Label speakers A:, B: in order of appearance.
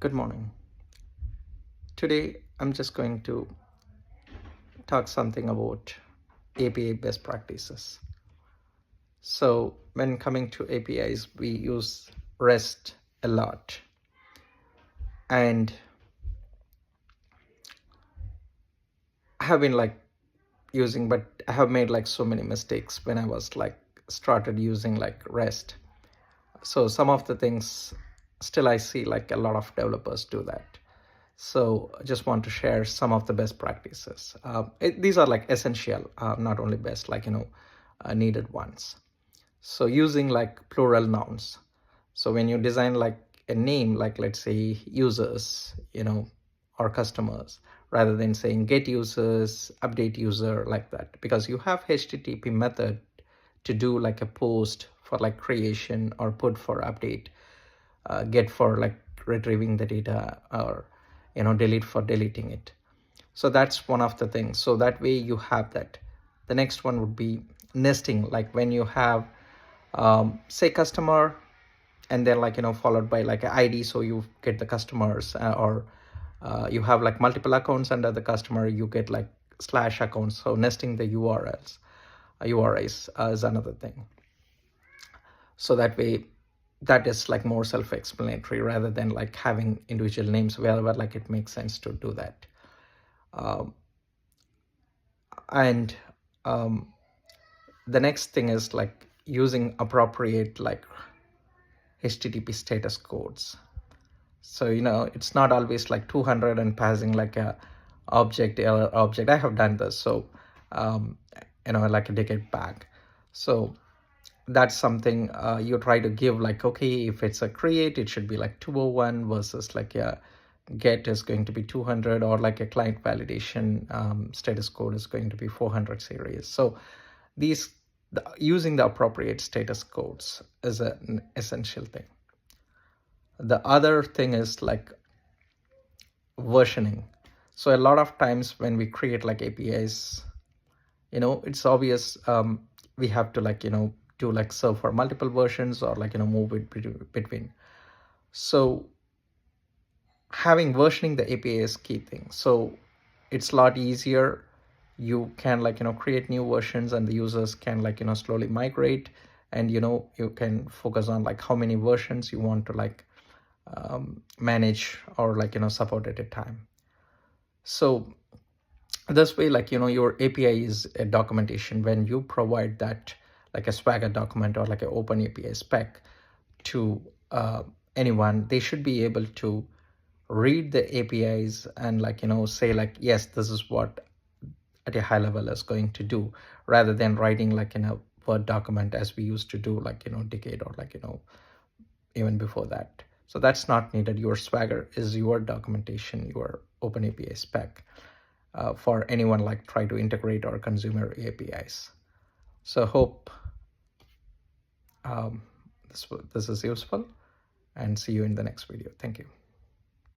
A: Good morning. Today, I'm just going to talk something about API best practices. So when coming to APIs, we use REST a lot. And I have been using, but I have made so many mistakes when I was started using REST. So some of the things still I see a lot of developers do that. So I just want to share some of the best practices. These are essential, not only best, needed ones. So using plural nouns. So when you design a name, let's say users, or customers, rather than saying get users, update user, like that, because you have HTTP method to do a post for creation, or put for update, get for retrieving the data, or delete for deleting it. So that's one of the things. So that way you have that. The next one would be nesting, when you have say customer, and then followed by an ID, so you get the customers, or you have multiple accounts under the customer, you get slash accounts. So nesting the URIs is another thing. So that way, that is more self-explanatory, rather than having individual names wherever it makes sense to do that. And the next thing is using appropriate HTTP status codes. So it's not always 200 and passing a object or object. I have done this, so a decade back. So that's something you try to give, okay, if it's a create, it should be 201 versus a get is going to be 200, or a client validation status code is going to be 400 series. So using the appropriate status codes is an essential thing. The other thing is versioning. So a lot of times when we create APIs, it's obvious we have to do serve for multiple versions, or move it between. So having versioning the API is key thing. So it's a lot easier. You can create new versions, and the users can slowly migrate, and you can focus on how many versions you want to manage, or support at a time. So this way, your API is a documentation. When you provide that a Swagger document, or an open API spec to anyone, they should be able to read the APIs and say yes, this is what at a high level is going to do, rather than writing in a Word document, as we used to do decade, or even before that. So that's not needed. Your Swagger is your documentation, your open API spec for anyone try to integrate or consume your APIs. So hope this is useful, and see you in the next video. Thank you.